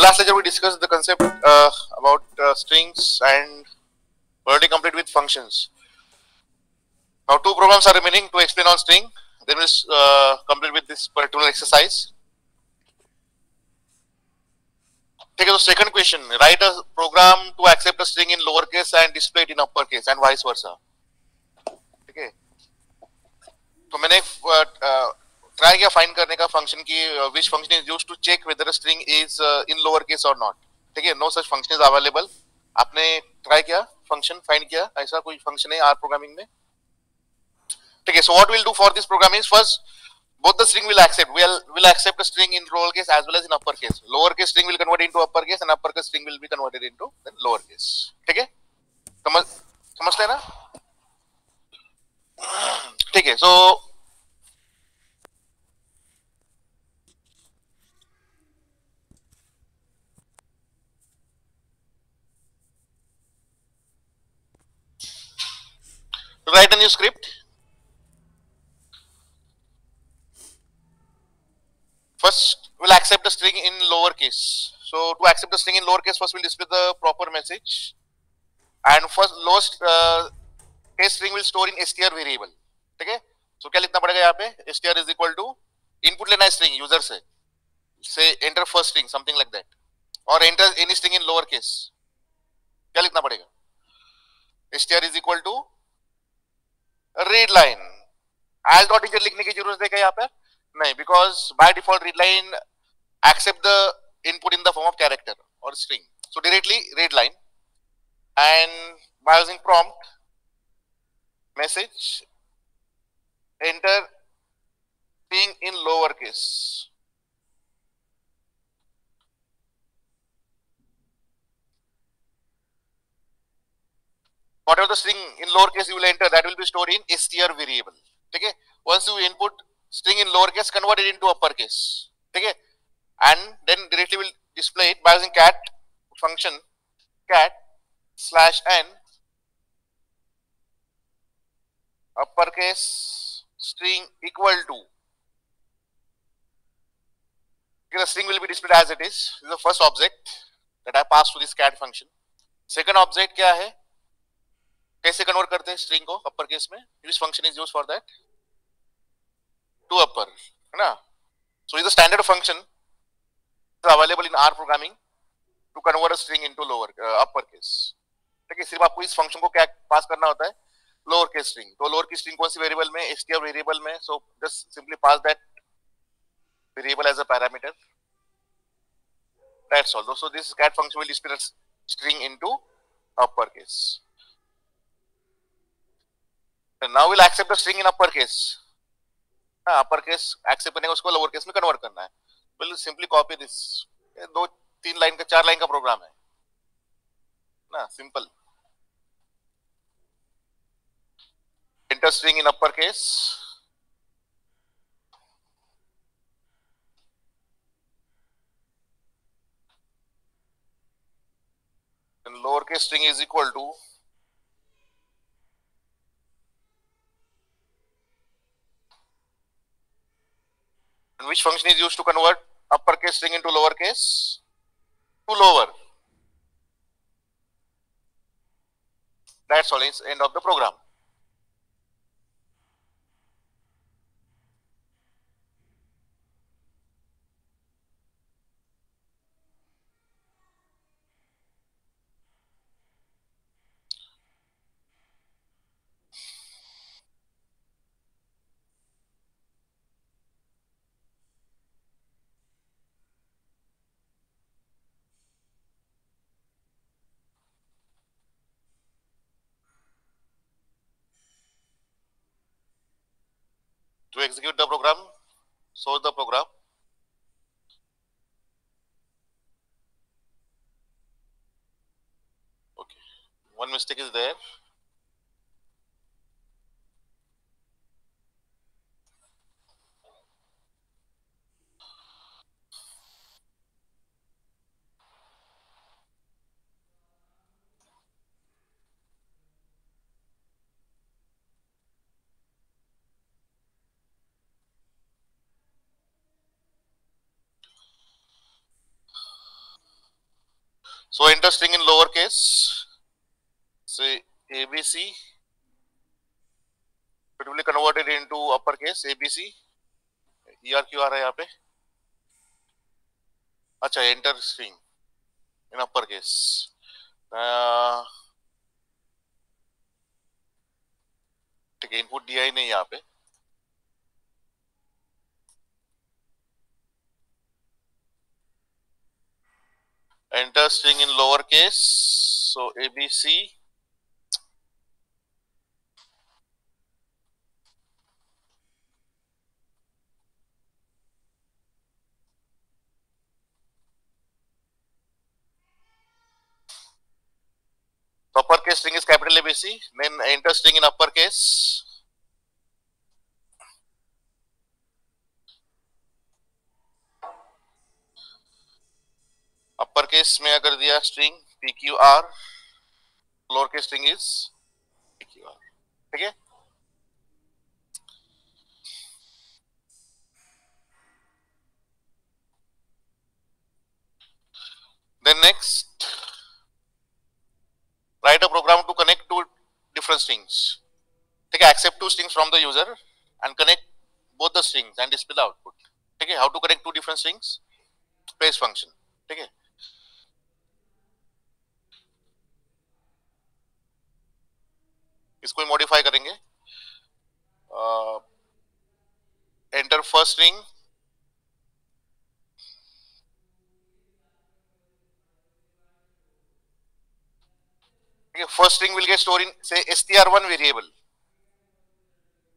last lecture we discussed the concept about strings and already complete with functions. Now 2 programs are remaining to explain on string. Then we'll complete with this particular exercise. Take the second question. Write a program to accept a string in lowercase and display it in uppercase and vice versa. Okay. तो मैंने try किया find करने का function की which function is used to check whether a string is in lowercase or not. ठीक है, no such function is available. आपने try किया फंक्शन फाइंड किया, ऐसा कोई फंक्शन है आर प्रोग्रामिंग में? ठीक है, so what we'll do for this program is first both the string will accept. We'll accept a string in lowercase as well as in uppercase. Lowercase string will convert into uppercase and uppercase string will be converted into then lowercase. ठीक है, समझते हैं ना? ठीक है, so write a new script. First, we'll accept the string in lowercase. So to accept the string in lowercase, first we'll display the proper message, and first lowest case string will store in str variable. ठीक है, so क्या लिखना पड़ेगा यहाँ पे? str is equal to input लेना है string user से, say enter first string something like that, or enter any string in lowercase. क्या लिखना पड़ेगा? str is equal to read line. as dot integer लिखने की जरूरत है क्या यहाँ पर? नहीं, because by default read line accept the input in the form of character or string. So directly read line, and by using prompt message enter string in lowercase. Whatever the string in lowercase you will enter, that will be stored in str variable. ठीक है, once you input string in lowercase, convert it into uppercase. ठीक है, and then directly will display it by using cat function cat /n uppercase string equal to. Okay, the string will be displayed as it is. This is the first object that I pass to this cat function. Second object क्या है? कैसे convert करते हैं string को upper case में? Which function is used for that? To upper, है ना? So is a standard function available in R programming to convert a string into lower upper case. ठीक है, सिर्फ आपको इस फंक्शन को क्या पास करना होता है? Lower case string. तो लोअर केस स्ट्रिंग कौन सी वेरिएबल में? str वेरिएबल में. So just simply pass that variable as a parameter. That's all. So this cat function will display a string into uppercase. And now we'll accept the string in uppercase. Uppercase accept करने का उसको lower case में convert करना है. We'll simply copy this. 2-3 line का 4 line का programme है ना, simple. Enter string in uppercase. And lowercase string is equal to and which function is used to convert uppercase string into lowercase? To lower. That's all. It's end of the program. To execute the program, source the program. Okay, one mistake is there. So enter string in lowercase. Say ABC. It will be converted into uppercase ABC. ERQ आ रहा है यहाँ पे. अच्छा, enter string in uppercase. ठीक है, input दिया ही नहीं यहाँ पे. Enter string in lowercase. So ABC. So uppercase string is capital ABC. Then enter string in uppercase. Uppercase में अगर दिया string PQR, lowercase string is PQR. ठीक है. Then next, write a program to connect two different strings. ठीक है, accept two strings from the user and connect both the strings and display the output. ठीक है, how to connect two different strings? Paste function. ठीक है. इसको modify करेंगे. Enter first string. Okay, first string will get stored in say str1 variable.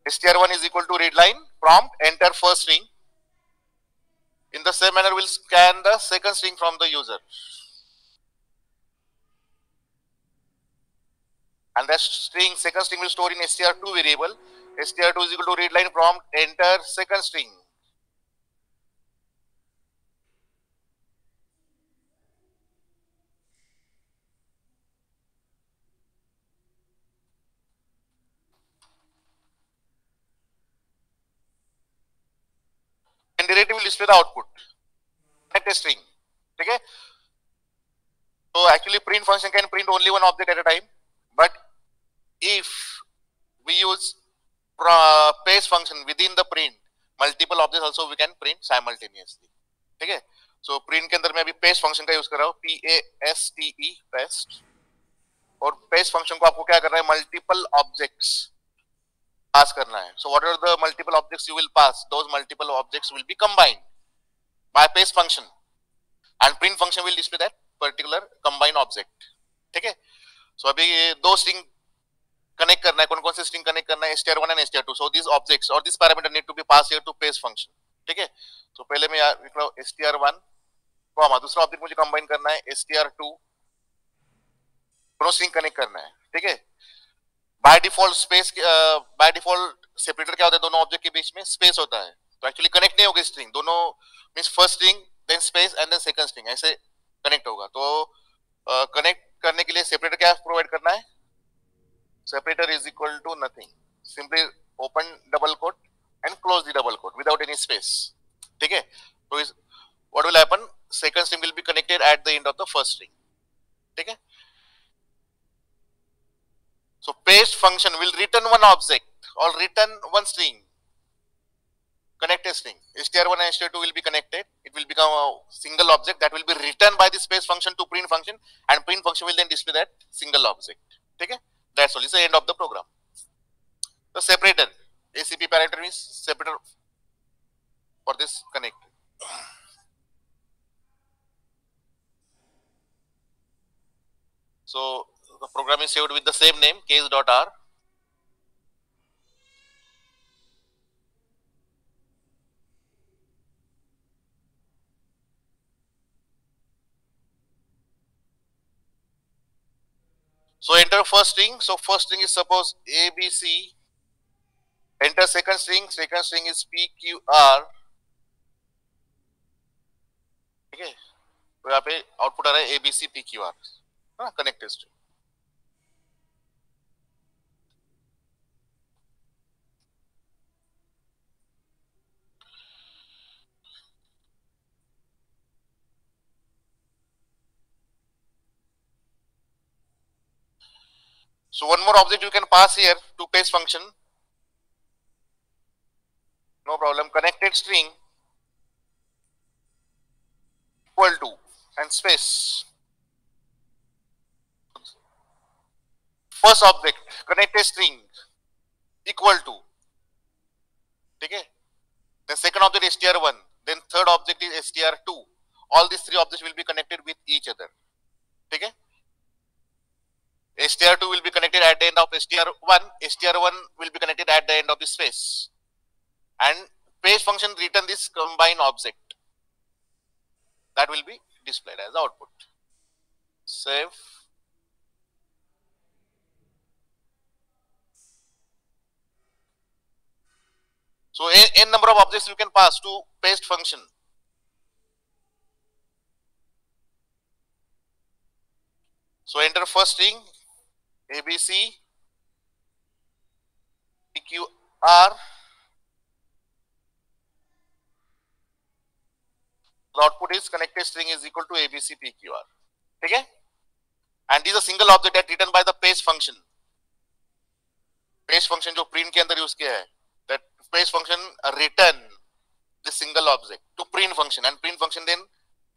str1 is equal to readline prompt enter first string. In the same manner, we'll scan the second string from the user. And that string, second string will store in str2 variable. str2 is equal to readline prompt enter second string. And directly will display the output. Connect a string. Okay? So actually print function can print only one object at a time. But if we use paste function within the print, multiple objects also we can print simultaneously. ठीक है. So print के अंदर मैं अभी paste function का use कर रहा हूँ, PASTE paste. और paste function को आपको क्या करना है, multiple objects pass करना है. So whatever the multiple objects you will pass, those multiple objects will be combined by paste function, and print function will display that particular combined object. ठीक है. So अभी दो string connect करना है, कौन-कौन से string connect करना है, str1 and str2. So these objects or this parameter need to be passed here to paste function. ठीक है. So पहले मैं यार लिख रहा हूँ str1 कॉमा दूसरा ऑब्जेक्ट मुझे कंबाइन करना है str2, दोनों स्ट्रिंग कनेक्ट करना है. ठीक है. By default space, by default separator क्या होता है, दोनों ऑब्जेक्ट के बीच में स्पेस होता है. तो एक्चुअली कनेक्ट नहीं होगी स्ट्रिंग, दोनों means first string then space and then second string ऐसे कनेक्ट होगा. तो कनेक्ट करने के लिए सेपरेटर क्या प्रोवाइड करना है, separator is equal to nothing, simply open double quote and close the double quote without any space. ठीक है. तो what will happen, second string will be connected at the end of the first string. ठीक है. So paste function will return one object or return one string, connect a string. str1 and str2 will be connected, it will become a single object that will be returned by the space function to print function, and print function will then display that single object. ठीक है. That's all. It's the end of the program. The separator, ACP parameter means separator for this connect. So the program is saved with the same name, case.r. So enter first string. So first string is suppose ABC. Enter second string. Second string is PQR. ठीक है. तो यहाँ पे output आ रहा है ABC PQR. हाँ, connected string. So one more object you can pass here to paste function. No problem. Connected string equal to and space. First object connected string equal to. Okay. Then second object str1. Then third object is str2. All these three objects will be connected with each other. Okay. str2 will be connected at the end of str1. str1 will be connected at the end of the space. And paste function return this combined object. That will be displayed as output. Save. So n number of objects you can pass to paste function. So enter first string ABC PQR. The output is connected string is equal to ABC PQR. Okay? And this is a single object that written by the paste function. Paste function जो print के अंदर use किया है. That paste function return the single object to print function, and print function then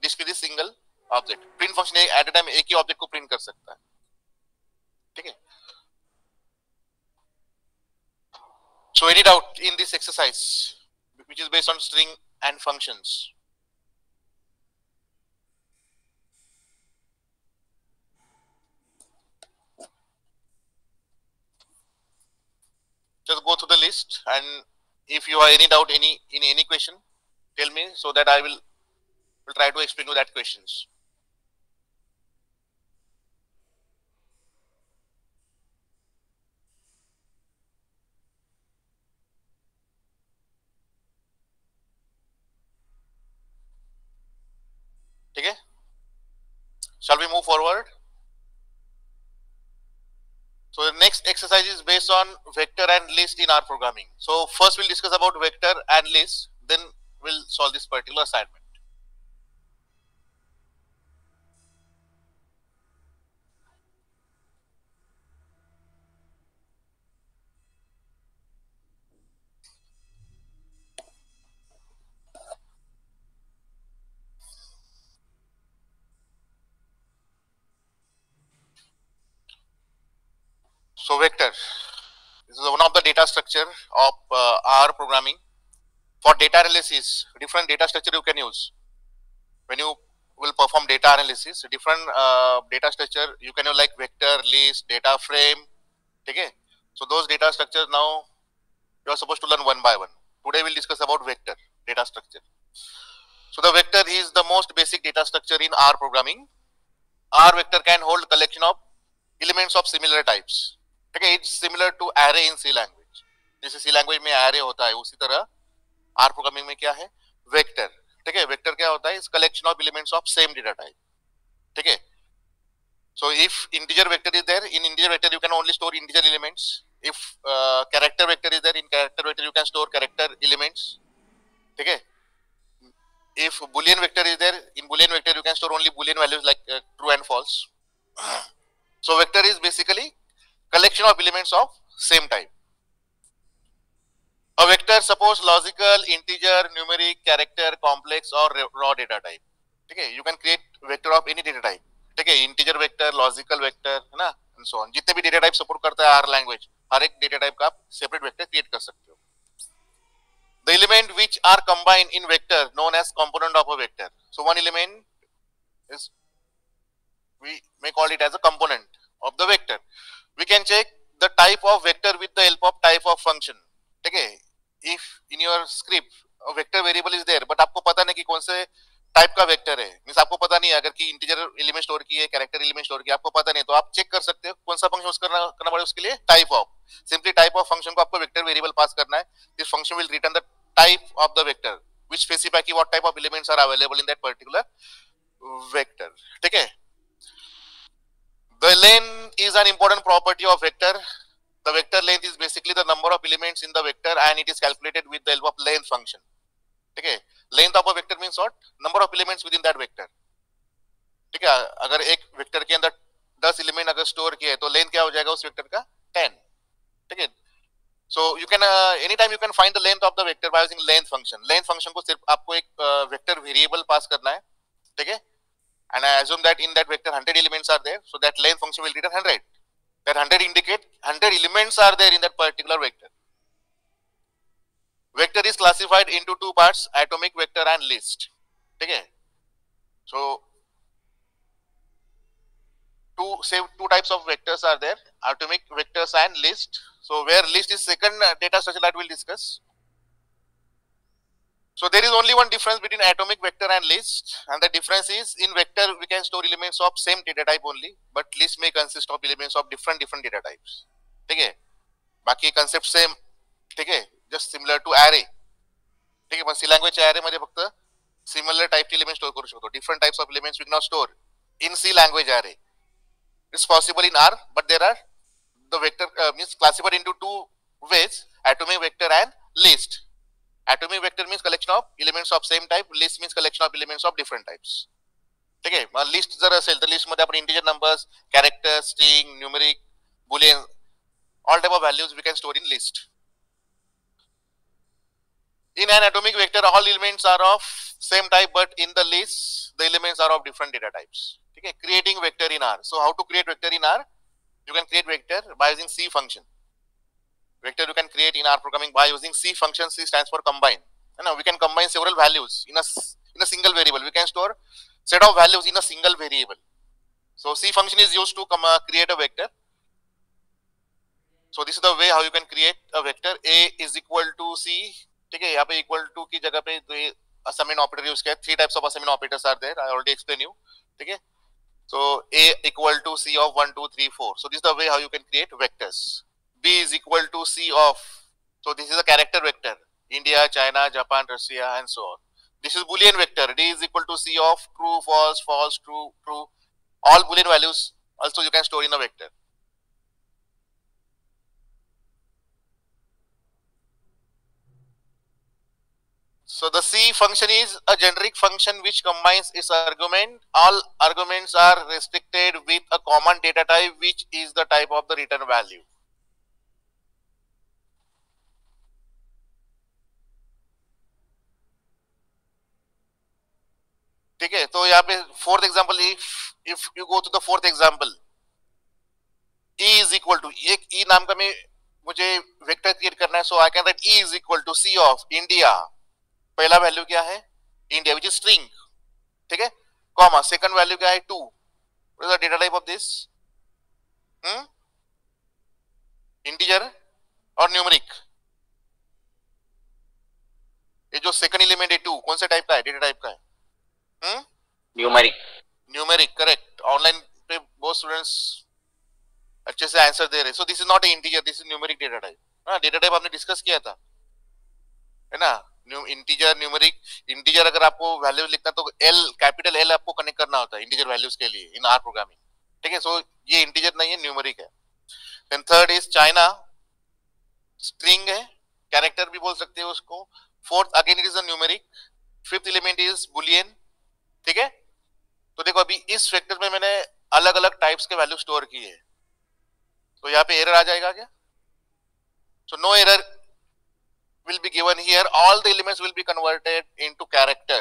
display this single object. Print function at a time एक ही object को print कर सकता है. ठीक है? So any doubt in this exercise, which is based on string and functions? Just go through the list, and if you have any doubt in any question, tell me so that I will try to explain you that questions. Okay? Shall we move forward? So the next exercise is based on vector and list in R programming. So first we'll discuss about vector and list, then we'll solve this particular assignment. So vector, this is one of the data structure of R programming. For data analysis, different data structure you can use. When you will perform data analysis, different data structure you can use like vector, list, data frame. Okay? So those data structures now you are supposed to learn one by one. Today we'll discuss about vector data structure. So the vector is the most basic data structure in R programming. R vector can hold collection of elements of similar types. Okay, it's similar to array in C language. जैसे C language में array होता है, उसी तरह R programming में क्या है? Vector. ठीक है, vector क्या होता है? It's collection of elements of same data type. ठीक है. So if integer vector is there, in integer vector you can only store integer elements. If character vector is there, in character vector you can store character elements. ठीक है. If boolean vector is there, in boolean vector you can store only boolean values like true and false. So vector is basically collection of elements of same type. A vector suppose logical, integer, numeric, character, complex or raw data type. Okay, you can create vector of any data type. Okay, integer vector, logical vector, है ना, and so on. जितने भी data type support करता है R language, हर एक data type का आप separate vector create कर सकते हो. The element which are combined in vector known as component of a vector. So one element is, we may call it as a component of the vector. We can check the type of vector with the help of type of function. Okay, if in your script a vector variable is there, but आपको पता नहीं कि कौन से type का vector है, means आपको पता नहीं है अगर कि इंटीजर एलिमेंट स्टोर की है, कैरेक्टर एलिमेंट स्टोर की, आपको पता नहीं, तो आप चेक कर सकते हो कौन सा फंक्शन यूज करना पड़ेगा उसके लिए, type of. Simply type of function को आपको वेक्टर वेरिएबल पास करना है. This function will return the type of the vector which specify कि what type of elements are available in that particular vector. ठीक है. The length is an important property of vector. The vector length is basically the number of elements in the vector and it is calculated with the help of length function. Okay, length of a vector means what? Number of elements within that vector. ठीक है, अगर एक vector के अंदर 10 element अगर store किया है तो लेंथ क्या हो जाएगा उस वेक्टर का 10. ठीक है. So you can anytime you can find the length of the vector by using length function. Length function को सिर्फ आपको एक vector variable पास करना है. ठीक है. And I assume that in that vector 100 elements are there, so that length function will return 100. That 100 indicate 100 elements are there in that particular vector. Vector is classified into two parts, atomic vector and list. ठीक है. So two types of vectors are there, atomic vectors and list. So where list is second data structure that we'll discuss. So there is only one difference between atomic vector and list, and the difference is in vector we can store elements of same data type only, but list may consist of elements of different data types. ठीक है. बाकी concept same. ठीक है. Just similar to array. ठीक है. पण C language array मध्ये फक्त similar type elements store करू शकतो. Different types of elements we cannot store in C language array. It's possible in R, but there are the vector means classified into two ways: atomic vector and list. Atomic vector means collection of elements of same type. List means collection of elements of different types. ठीक है. मग list जर असेल तर list मध्ये आपण integer numbers, character, string, numeric, Boolean, all type of values we can store in list. In an atomic vector, all elements are of same type, but in the list, the elements are of different data types. Okay, creating vector in R. So how to create vector in R? You can create vector by using C function. Vector you can create in R programming by using C function. C stands for combine. And now we can combine several values in a single variable. We can store set of values in a single variable. So C function is used to create a vector. So this is the way how you can create a vector. A is equal to C. ठीक है. यहाँ पे equal to की जगह पे तो ये assignment operator use किया. Three types of assignment operators are there. I already explained you. ठीक है. So A equal to C of 1, 2, 3, 4. So this is the way how you can create vectors. B is equal to C of. So this is a character vector. India, China, Japan, Russia, and so on. This is Boolean vector. D is equal to C of true, false, false, true, true. All Boolean values also you can store in a vector. So the C function is a generic function which combines its argument. All arguments are restricted with a common data type, which is the type of the return value. ठीक है. तो यहाँ पे fourth example, if you go to the fourth example, E is equal to एक E नाम का मैं मुझे वेक्टर क्रिएट करना है. So I can write E is equal to C of India. पहला वैल्यू क्या है? India, which is string. ठीक है. कॉमा सेकंड वैल्यू क्या है? 2. What is the data type of this? Integer और न्यूमेरिक. ये जो सेकंड एलिमेंट है 2 कौन से टाइप का है? डेटा टाइप का है. न्यूमेरिक. Numeric correct. ऑनलाइन पे बहुत स्टूडेंट्स अच्छे से आंसर दे रहे. सो this is not integer, this is numeric data type. हाँ, डेटा टाइप आपने डिस्कस किया था, है ना. Integer, numeric. इंटीजर अगर आपको वैल्यू लिखना तो एल, कैपिटल एल आपको कनेक्ट करना होता है इंटीजर वैल्यूज के लिए इन आर प्रोग्रामिंग. ठीक है. सो ये इंटीजर नहीं है, न्यूमेरिक है. Then third is China, string है, कैरेक्टर भी बोल सकते हो उसको. Fourth again it is a numeric. Fifth element is Boolean. ठीक है. तो देखो अभी इस वेक्टर में मैंने अलग अलग टाइप्स के वैल्यू स्टोर किए हैं. तो यहाँ पे एरर आ जाएगा क्या? So no error will be given here. All the elements will be converted into character.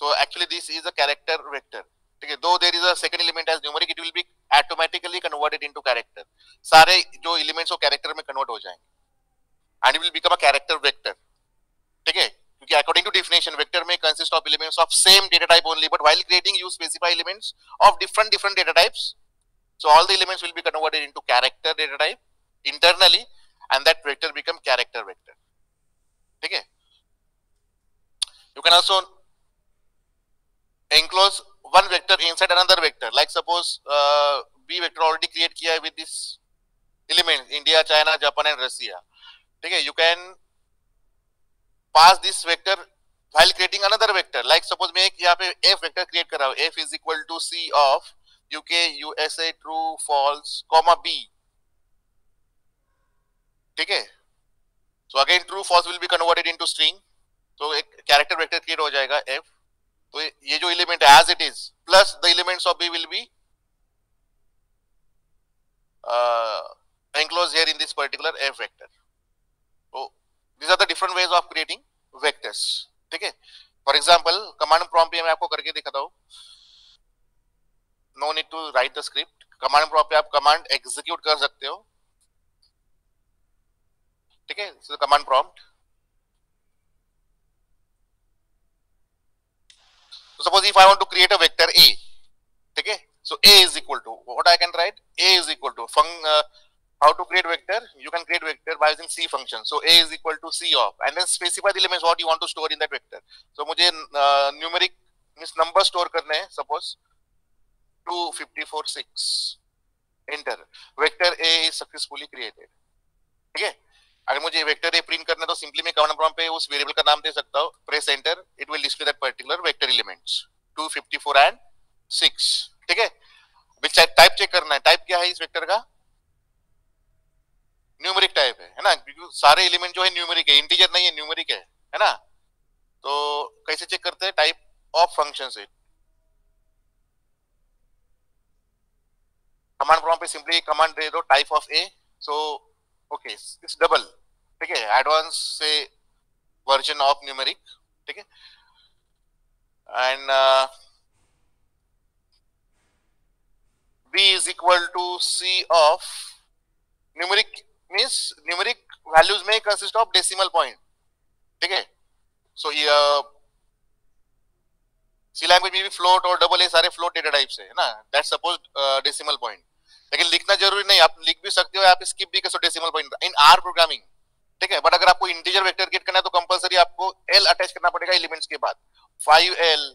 So actually this is a character vector. Okay, though there is a second element as numeric, it will be automatically converted into character. सारे जो elements वो character में convert हो जाएंगे and it will become a character vector. ठीक है. क्योंकि according to definition vector may consist of elements of same data type only, but while creating you specify elements of different data types. So all the elements will be converted into character data type internally, and that vector become character vector. ठीक है. You can also enclose one vector inside another vector. Like suppose B vector already create किया है with this element India, China, Japan and Russia. ठीक है. You can pass this vector while creating another vector. Like suppose मैं एक यहाँ पे F vector create कर रहा हूँ. F is equal to C of UK, USA, true, false, comma B. ठीक है. So again true false will be converted into string. So एक character vector create हो जाएगा F. तो ये जो element है as it is plus the elements of B will be enclosed here in this particular f vector. So these are the different ways of creating vectors. ठीक है. For example, command prompt पे मैं आपको करके दिखाता हूँ. No need to write the script. Command prompt पे आप command execute कर सकते हो. ठीक है. So command prompt. So suppose if I want to create a vector a, ठीक है. So a is equal to what I can write. A is equal to how to create vector. You can create vector by using C function. So a is equal to C of, and then specify the elements what you want to store in that vector. So मुझे numeric means number store करने हैं. Suppose 2546. Enter. Vector a is successfully created. ठीक है. अगर मुझे vector A print करना है तो सिंपली मैं कमांड प्रॉम्प्ट पे उस वेरिएबल का नाम दे सकता हूँ. Press enter. It will display that particular vector elements 254 and 6. ठीक है. टाइप चेक करना है. टाइप क्या है इस वेक्टर का? न्यूमेरिक टाइप है ना. सारे एलिमेंट जो है न्यूमेरिक है, इंटीजर नहीं है, न्यूमेरिक है ना. तो कैसे चेक करते हैं? टाइप ऑफ फंक्शन से. कमांड प्रॉम्प्ट पे सिंपली कमांड दे दो type of A. So okay, it's double. ठीक है. एडवांस से वर्जन ऑफ न्यूमेरिक. ठीक है. And b is equal to c of numeric means numeric values may consist of decimal point. ठीक है. So C language में भी float और double a सारे float data types है ना. That's supposed decimal point. लेकिन लिखना जरूरी नहीं. आप लिख भी सकते हो, आप स्किप भी कर सकते हो decimal point in R programming. ठीक है. बट अगर आपको इंटीजर वेक्टर क्रिएट करना है तो कंपलसरी आपको L अटैच करना पड़ेगा एलिमेंट्स के बाद. 5L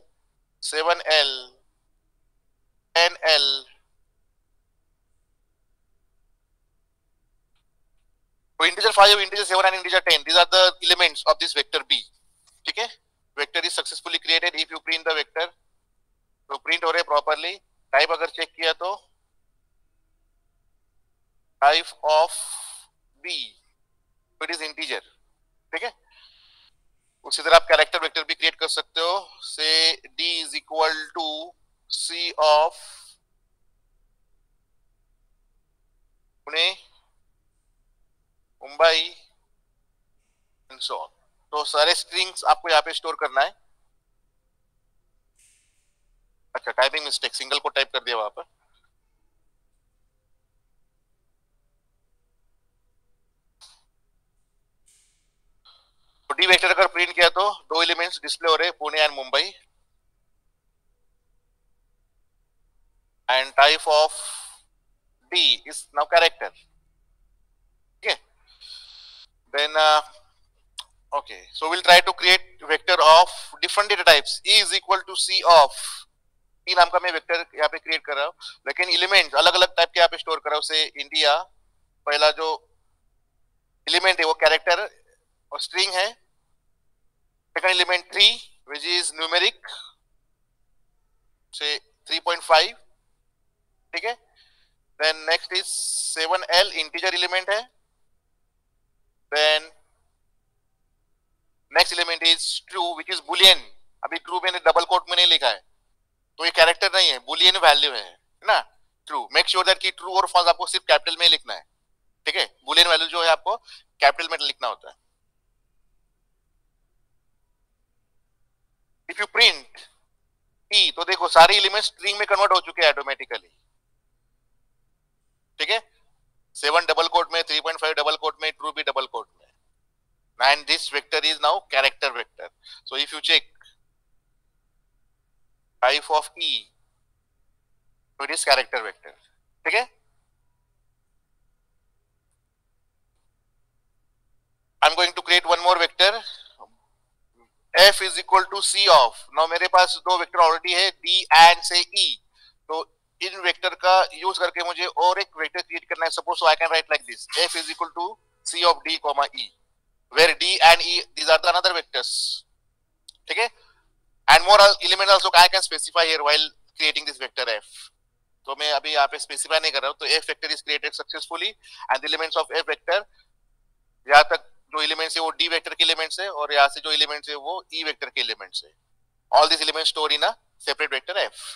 7L 10L. So integer 5, integer 7 and integer 10, these are the elements of this vector b. ठीक है. Vector is successfully created if you print the vector. तो print हो रहे properly. Type अगर चेक किया तो type of b, so it is integer. ठीक है. उसी तरह आप कैरेक्टर वेक्टर भी क्रिएट कर सकते हो. से d is equal to c of Pune, Mumbai and so on. तो सारे स्ट्रिंग्स आपको यहाँ पे स्टोर करना है. अच्छा, टाइपिंग मिस्टेक, सिंगल को टाइप कर दिया वहां पर. तो डी वेक्टर अगर प्रिंट किया तो दो एलिमेंट्स डिस्प्ले हो रहे, Pune and Mumbai. And type of D is now character. ठीक है. Then okay, so we'll try to create vector of different data types. E is equal to C of E नाम का मैं वेक्टर यहाँ पे क्रिएट कर रहा हूँ, लेकिन एलिमेंट अलग अलग टाइप के यहाँ पे स्टोर कर रहा हूँ. से इंडिया पहला जो एलिमेंट है वो कैरेक्टर और स्ट्रिंग है. Second element 3 which is numeric से 3.5. ठीक है. Then next is 7L integer element है. Then next element is true which is boolean. अभी ट्रू मैंने डबल कोट में नहीं लिखा है तो ये कैरेक्टर नहीं है, बुलियन वैल्यू है ना. ट्रू. मेक श्योर दैट कि ट्रू और फॉल्स आपको सिर्फ कैपिटल में लिखना है. ठीक है. बुलियन वैल्यू जो है आपको कैपिटल में लिखना होता है. इफ यू प्रिंट ई तो देखो सारे एलिमेंट स्ट्रिंग में कन्वर्ट हो चुके हैं ऑटोमेटिकली. ठीक है. 7 डबल कोट में, 3.5 डबल कोट में, ट्रू भी डबल कोट में. And this vector is now character vector. So if you check type of E, so it is character vector. ठीक है. I'm going to create one more vector. F is equal to C of. Now मेरे पास दो vector already है D and से E. तो इन vector का use करके मुझे और एक वेक्टर क्रिएट करना है. Suppose so I can write like this. F is equal to C of D comma E. Where D and E, these are the another vectors. ठीक है. And more elements also I can specify here while creating this vector F. तो मैं अभी यहाँ पे specify नहीं कर रहा हूँ. तो F vector is created successfully and the elements of F vector, यहाँ तक जो एलिमेंट्स है वो D vector के एलिमेंट्स है और यहाँ से जो एलिमेंट्स है वो E vector के एलिमेंट्स है. All these elements stored in a separate vector F.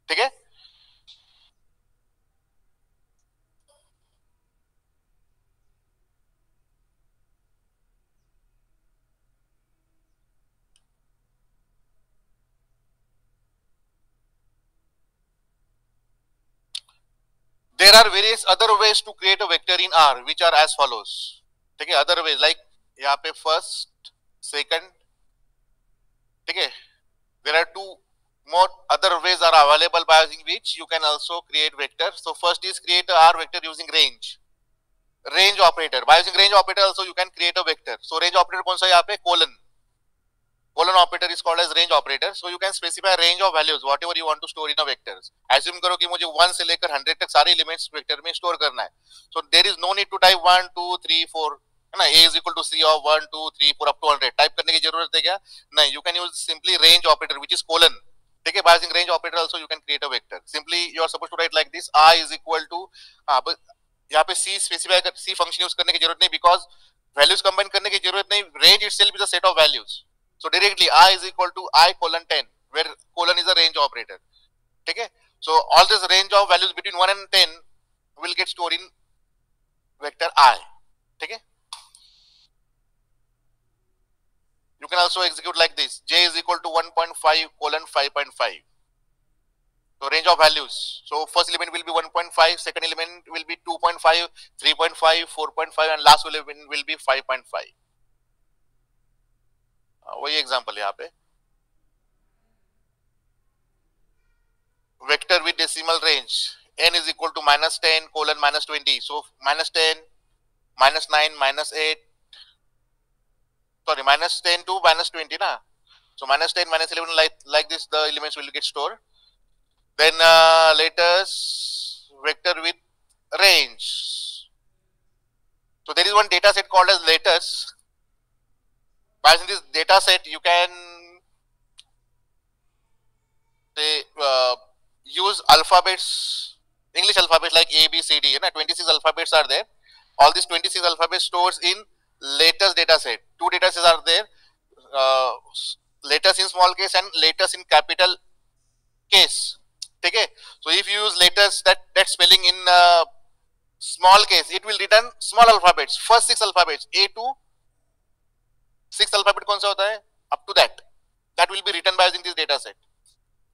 ठीक है. There are various other ways to create a vector in R, which are as follows. ठीक है, other ways like यहाँ पे first, second, ठीक है. There are two more other ways are available by using which you can also create vector. So first is create a R vector using range operator. By using range operator also you can create a vector. So range operator कौन सा यहाँ पे colon operator is called as range operator. So you can specify a range of values whatever you want to store in a vector. Assume करो कि मुझे 1 से लेकर 100 तक सारे elements vector में store करना है. So there is no need to type 1 2 3 4 है ना, a is equal to c of 1 2 3 4 up to 100 type करने की जरूरत है क्या? नहीं, you can use simply range operator which is colon. ठीक है, by using range operator also you can create a vector. Simply you are supposed to write like this: I is equal to यहाँ पे c specify कर c function use करने की जरूरत नहीं because values combine करने की जरूरत नहीं. Range itself is a set of values. So directly I is equal to I colon 10 where colon is a range operator. ठीक है, so all this range of values between 1 and 10 will get stored in vector I. ठीक है, you can also execute like this: j is equal to 1.5 colon 5.5. So range of values, so first element will be 1.5, second element will be 2.5, 3.5, 4.5 and last element will be 5.5. वही example है यहाँ पे. Vector with decimal range n is equal to -10 colon -20. So -10, -9, -8, sorry, -10 to -20 na. So -10, -11 like this the elements will get stored. Then latest vector with range. So there is one data set called as latest. By using this data set you can say use alphabets, English alphabets like A, B, C, D. You know, 26 alphabets are there. All these 26 alphabets stores in latest data set. Two data sets are there, latest in small case and latest in capital case. Okay, so if you use latest, that spelling in small case, it will return small alphabets, first 6 alphabets, A to 6 alphabet कौन सा होता है, up to that will be written by using this data set.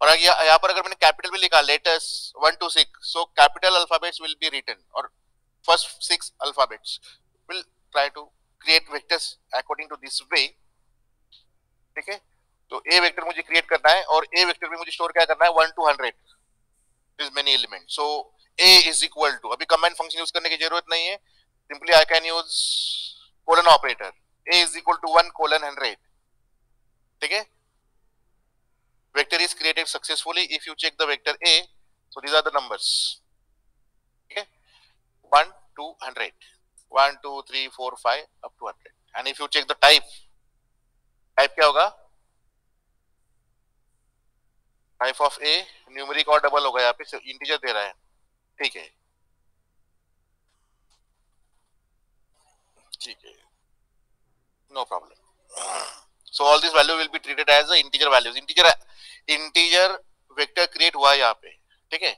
और यहाँ पर अगर मैंने capital भी लिखा latest 1 to 6, so capital alphabets will be written or first 6 alphabets. We'll try to create vectors according to this way. ठीक है, तो a वेक्टर मुझे क्रिएट करना है और a वेक्टर में मुझे स्टोर क्या करना है 1 to 100 is many elements. So a is equal to, अभी कमेंट फंक्शन यूज करने की जरूरत नहीं है, simply I can use colon operator. a is equal to 1 colon 100. ठीक है, vector is created successfully if you check the vector a. So these are the numbers. Okay, 1 to 100, 1 2 3 4 5 up to 100. And if you check the type क्या होगा, type of A numeric और double होगा, यहाँ पे integer दे रहा है. ठीक है, no problem. So all these value will be treated as the integer values. Integer vector create हुआ यहाँ पे. ठीक है,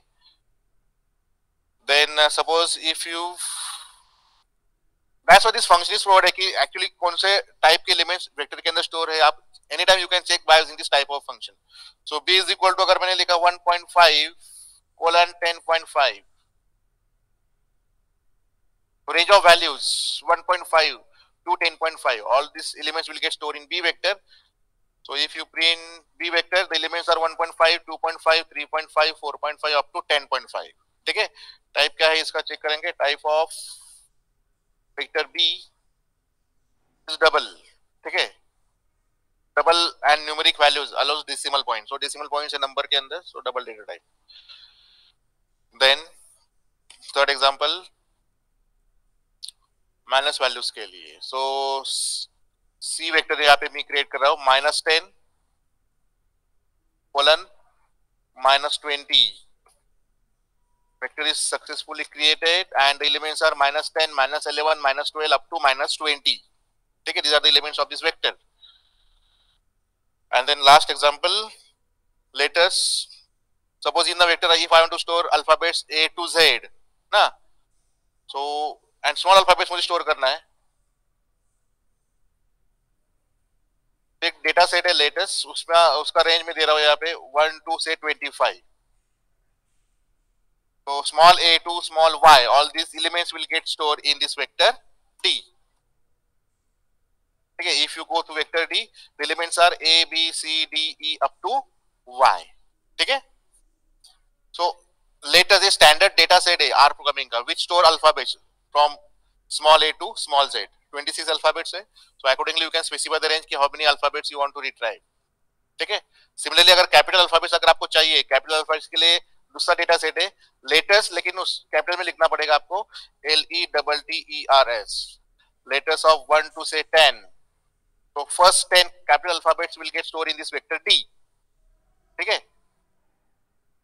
then suppose if you, that's why this function is provided कि actually कौन से type के elements vector के अंदर store है. आप anytime you can check by using this type of function. So b is equal to, अगर मैंने लिखा 1.5 colon 10.5, range of values 1.5 to 10.5, all these elements will get stored in b vector. So if you print b vector, the elements are 1.5, 2.5, 3.5, 4.5 up to 10.5. ठीक है, type क्या है इसका check करेंगे. Type of vector b is double. ठीक है, double and numeric values allows decimal point. So decimal points है number के अंदर, so double data type. Then third example, minus values के लिए. सो सी वेक्टर यहाँ पे मैं क्रिएट कर रहा हूँ -10 colon -20. Vector is successfully created and the elements are -10, -11, -12 up to -20. ठीक है, these are the elements of this vector. And then last example, letters. Suppose in the vector if I want to store alphabets A to Z ना, so and small alphabets मुझे store करना है. एक data set है latest, उसमें उसका range में दे रहा हूँ यहाँ पे 1 to say 25. So small a to small y, all these elements will get stored in this vector D. Okay, if you go to vector D, the elements are A, B, C, D, E up to Y. Okay. So let us a standard data set A, R programming का, which store alphabets from small a to small z. 26 alphabets है. So accordingly you can specify the range कि how many alphabets you want to retrieve. ठीक है. Similarly अगर capital alphabets अगर आपको चाहिए, capital alphabets के लिए दूसरा डेटा सेट है लेटर्स, लेकिन उस कैपिटल में लिखना पड़ेगा आपको LETTERS, letters of 1 to say 10. So first 10 capital alphabets will get stored in this vector D. ठीक है.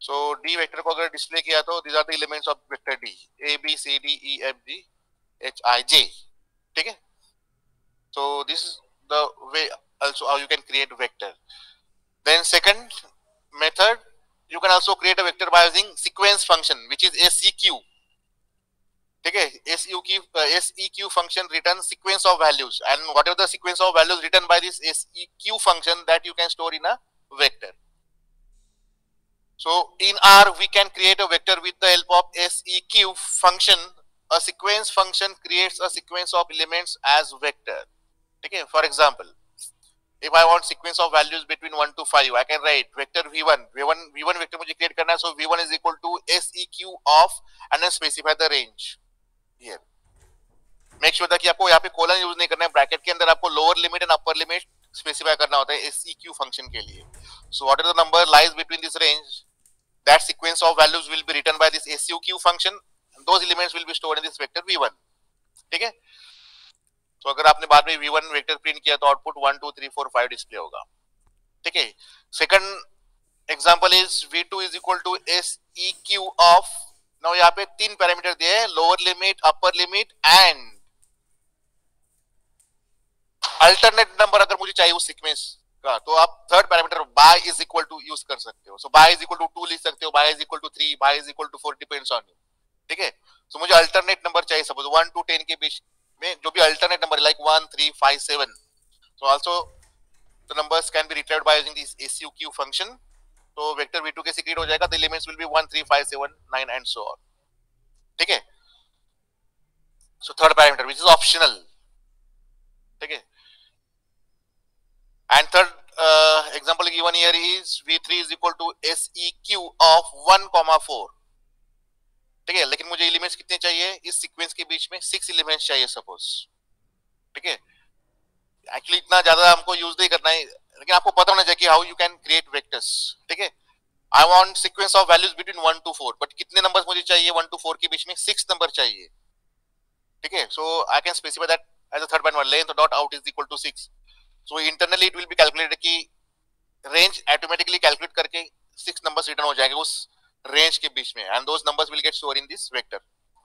So D vector को अगर डिस्प्ले किया तो these are the elements of vector D, A B C D E F G H I J. ठीक है. So this is the way also how you can create vector. Then second method, you can also create a vector by using sequence function, which is SEQ. ठीक है. SEQ function returns sequence of values, and whatever the sequence of values written by this SEQ function, that you can store in a vector. So in R we can create a vector with the help of SEQ function. A sequence function creates a sequence of elements as vector. Okay, for example, if I want sequence of values between 1 to 5, I can write vector v1 vector मुझे create करना है. So v1 is equal to SEQ of and then specify the range here. Make sure that कि आपको यहाँ पे colon use नहीं करना है, ब्रैकेट के अंदर आपको lower limit and upper limit specify करना होता है SEQ फंक्शन के लिए. So whatever the number lies between this range, that sequence of values will be written by this SEQ function, and those elements will be stored in this vector v1. ठीक है. तो अगर आपने बाद में v1 vector print किया तो output 1 2 3 4 5 display होगा. ठीक है. Second example is v2 is equal to SEQ of, now यहाँ पे तीन पैरामीटर दिए हैं, lower limit, upper limit and alternate number अगर मुझे चाहिए उस सीक्वेंस का, तो आप third parameter by is equal to use कर सकते हो. So by is equal to 2 लिख सकते हो, by is equal to 3, by is equal to 4, depends on you. ठीक है. सो मुझे अल्टरनेट नंबर चाहिए, सपोज 1 to 10 के बीच में जो भी alternate number like 1 3 5 7. So also the numbers can be retrieved by using this SEQ function. तो वेक्टर v2 कैसे क्रिएट हो जाएगा, the elements will be 1 3 5 7 9 and so on. ठीक है. So third parameter which is optional. ठीक है. And third example given here is v3 is equal to SEQ of 1, 4. ठीक है. लेकिन मुझे एलिमेंट्स कितने चाहिए इस सीक्वेंस के बीच में, 6 एलिमेंट्स चाहिए सपोज. ठीक है. एक्चुअली इतना ज्यादा हमको यूज नहीं करना है, लेकिन आपको पता होना चाहिए कि how you can create vectors. ठीक है. I want sequence of values between 1 to 4, but कितने नंबर्स मुझे चाहिए 1 to 4 के बीच में, 6 नंबर चाहिए. ठीक है. So I can specify that as a third parameter, length dot out is equal to 6. So internally it will be calculated कि range automatically calculate करके 6 numbers return हो जाएंगे उस range के बीच में, and those numbers will get stored in this vector.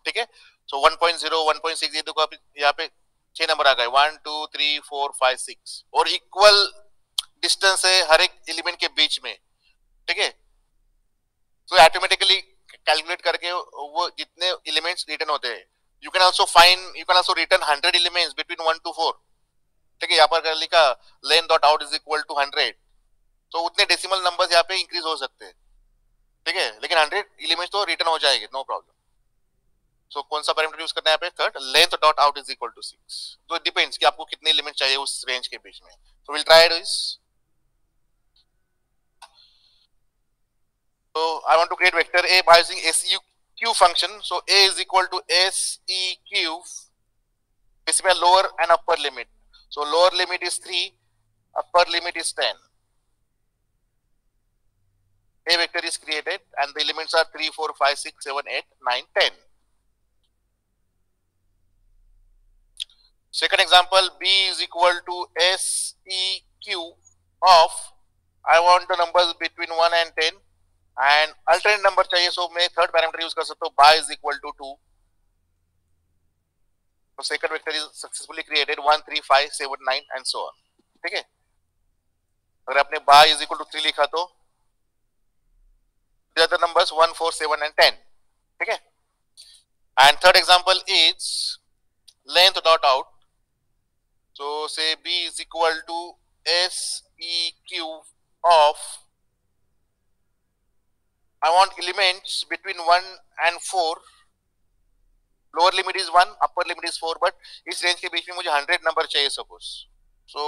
ठीक है. So 1.0 1.6 ये देखो आप यहाँ पे 6 नंबर आ गए, 1 2 3 4 5 6, और इक्वल डिस्टेंस है हर एक एलिमेंट के बीच में. ठीक है. So automatically calculate करके वो जितने एलिमेंट्स रिटर्न होते हैं, you can also return 100 elements between 1 to 4. ठीक है. यहाँ पर लिखा length dot out is equal to 100, तो उतने डेसिमल नंबर्स यहाँ पे इंक्रीज हो सकते हैं. ठीक है. लेकिन 100 एलिमेंट्स तो रिटर्न हो जाएंगे, नो प्रॉब्लम. सो कौन सा पैरामीटर यूज करना है यहाँ पे, third, length dot out is equal to 6. तो इट डिपेंड्स कि आपको कितने एलिमेंट चाहिए उस रेंज के बीच में. So will try this. So I want to create vector A by using SEQ function. So A is equal to SEQ, specify lower and upper limit. So lower limit is 3, upper limit is 10. A vector is created and the elements are 3, 4, 5, 6, 7, 8, 9, 10. Second example, B is equal to SEQ of, I want the numbers between 1 and 10 and alternate number चाहिए, so मैं third parameter use कर सकता हूँ, by is equal to 2. So second vector is successfully created, 1 3 5 7 9 and so on. ठीक है. अगर आपने by is equal to 3 लिखा तो the other numbers 1 4 7 and 10. ठीक है. And third example is length dot out. So say B is equal to SEQ of I want elements between 1 and 4. Lower limit is 1, upper limit is 4, but इस range के बीच में मुझे 100 number चाहिए suppose. So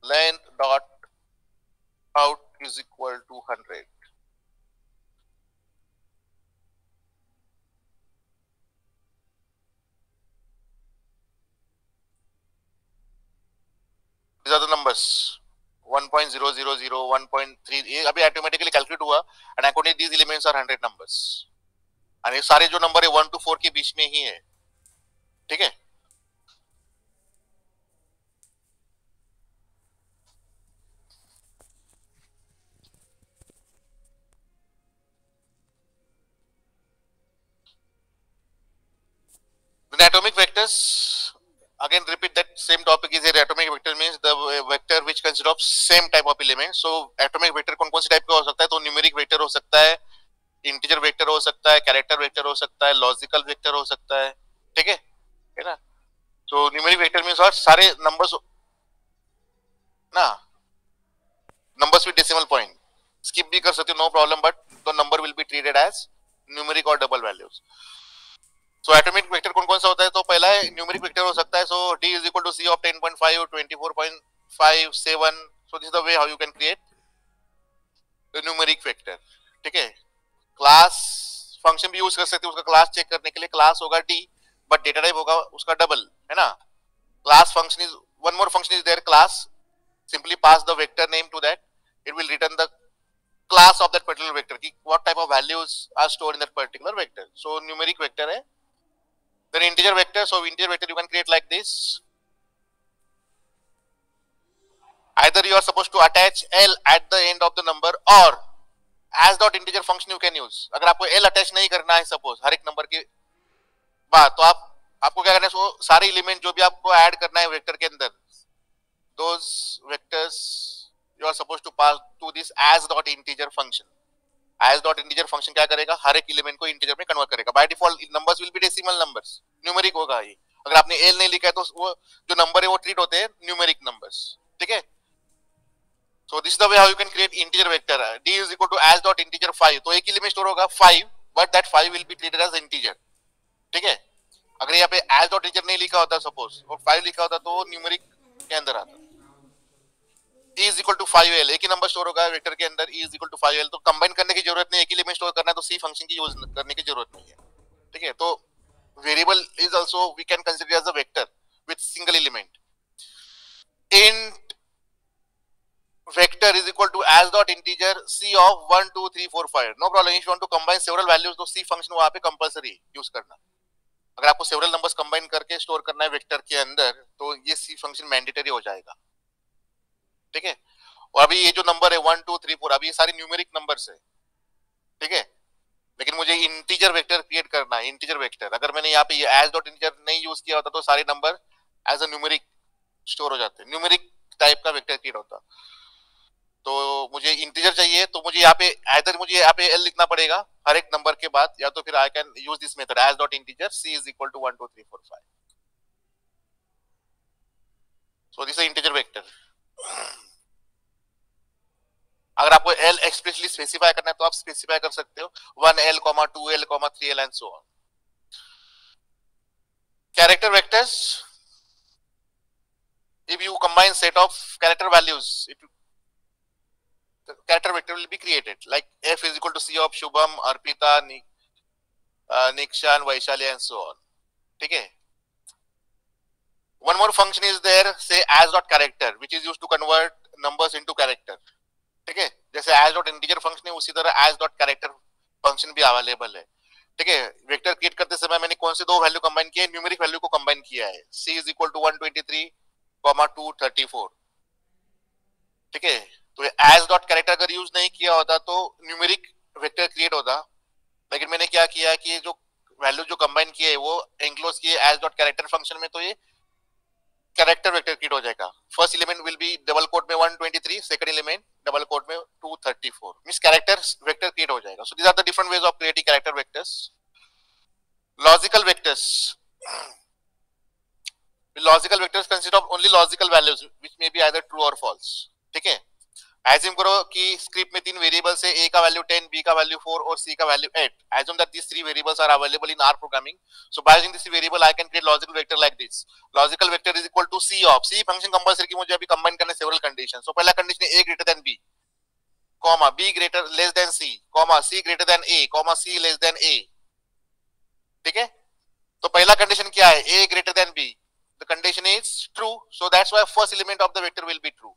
length dot out is equal to 100. These are the numbers 1.000, 1.3. ये अभी automatically calculate हुआ and according these elements are 100 numbers. और ये सारे जो नंबर है 1 to 4 के बीच में ही है. ठीक है. The atomic vectors, again repeat that same topic is here. Atomic vector means the vector which consists of same type of element. So atomic vector कौन कौन सी टाइप का हो सकता है? तो न्यूमेरिक वेक्टर हो सकता है, इंटीजर वेक्टर हो सकता है, कैरेक्टर वेक्टर हो सकता है, लॉजिकल वेक्टर हो सकता है. ठीक है ना. तो न्यूमेरिक वेक्टर मींस और सारे नंबर्स ना, numbers with decimal point. Skip भी कर सकते हो, no problem, but the number will be treated as numeric और double values. So atomic vector कौन कौन सा होता है? तो पहला है न्यूमेरिक वेक्टर हो सकता है. सो d is equal to c of 10.5, 24.57. So this is the way how you can create the numeric vector. ठीक है. क्लास फंक्शन भी यूज कर सकते हैं उसका क्लास चेक करने के लिए. क्लास होगा d, बट डेटा टाइप होगा उसका डबल, है ना. Class function is one more function is there, class. Simply pass the vector name to that. It will return the class of that particular vector. What type of values are stored in that particular vector. So numeric vector है. Then integer vector. So integer vector you can create like this. Either you are supposed to attach L at the end of the number or as dot integer function you can use. अगर आपको L attach नहीं करना है suppose हर एक number के बाद, तो आपको क्या करना है? सो सारे एलिमेंट जो भी आपको ऐड करना है वेक्टर के अंदर, those vectors you are supposed to pass to this as dot integer function. As dot integer function क्या करेगा? हर एक एलिमेंट को इंटीजर में कन्वर्ट करेगा. By default numbers will be decimal numbers, numeric होगा ये. अगर आपने एल नहीं लिखा है तो वो जो नंबर है वो ट्रीट होते हैं न्यूमेरिक नंबर्स. ठीक है. So this is the way how you can create integer vector. d is equal to as dot integer 5. तो एक एलिमेंट स्टोर होगा 5, but that 5 will be treated as integer. ठीक है. अगर यहाँ पे as dot integer नहीं लिखा होता सपोज और 5 लिखा होता तो न्यूमेरिक के अंदर आता. e is equal to 5l, एक ही नंबर स्टोर होगा वेक्टर के अंदर. e is equal to 5l. तो कंबाइन करने की जरूरत नहीं, एक ही एलिमेंट स्टोर करना है तो c फंक्शन की यूज करने की जरूरत नहीं है. ठीक है. तो variable is also we can consider as a vector with single element. int vector is equal to as dot integer c of 1 2 3 4 5. No problem. If you want to combine several values तो c function वहां पे compulsory use करना. अगर आपको several numbers combine करके store करना है vector के अंदर तो ये c फंक्शन मैंडेटरी हो जाएगा. ठीक है. और अभी ये जो नंबर है 1 2 3 4 अभी ये सारे न्यूमेरिक नंबर्स है. ठीक है. लेकिन मुझे इंटीजर वेक्टर क्रिएट करना है. इंटीजर वेक्टर अगर मैंने यहाँ पे ये एज डॉट इंटीजर नहीं यूज किया होता तो सारे number as a numeric store हो जाते. न्यूमेरिक टाइप का वेक्टर क्रिएट होता. तो मुझे इंटीजर चाहिए तो मुझे यहाँ पे आइदर मुझे यहाँ पे एल लिखना पड़ेगा हर एक नंबर के बाद, या तो फिर I can use this method as dot integer C is equal to 1 2 3 4 5. So this is integer vector. अगर आपको L एक्सप्रेसली स्पेसिफाई करना है तो आप स्पेसिफाई कर सकते हो 1L, 2L, 3L and so on. Character vectors, if you combine set of character values, the character vector will be created like f is equal to c of Shubham, Arpita, Nikshan, Vaishali and so on. ठीक है. One more function is there, say as dot character, which is used to convert numbers into character. ठीक है. जैसे as dot integer function है उसी तरह as dot character function भी available है. ठीक है. वेक्टर क्रिएट करते समय मैंने कौन से दो वैल्यू कंबाइन किए? न्यूमेरिक वैल्यू को कंबाइन किया है. c is equal to 123, 234. ठीक है. तो एज डॉट कैरेक्टर अगर यूज नहीं किया होता तो न्यूमेरिक वेक्टर क्रिएट होता. लेकिन मैंने क्या किया कि जो वैल्यू जो कंबाइन किए वो एनक्लोज किए एज डॉट कैरेक्टर फंक्शन में, तो ये कैरेक्टर वेक्टर क्रिएट हो जाएगा. First element will be double quote में 123, सेकंड एलिमेंट डबल कोट में 234. मींस कैरेक्टर वेक्टर क्रिएट हो जाएगा. So these are the different ways of creating character vectors. Logical vectors. Logical vectors consist of only logical values which may be either true or false. ठीक है. Assume करो कि script में 3 variables है, a का value 10, b का value 4 और c का value 8. Assume that these 3 variables are available in R programming. So by using this variable I can create logical vector like this. Logical vector is equal to c of c function compulsory की मुझे अभी combine करने several condition. So पहला condition है a greater than b, comma b greater less than c, comma c greater than a, comma c less than a. ठीक है, तो पहला कंडीशन क्या है, a greater than b. The condition is true, so that's why first element of the vector will be true.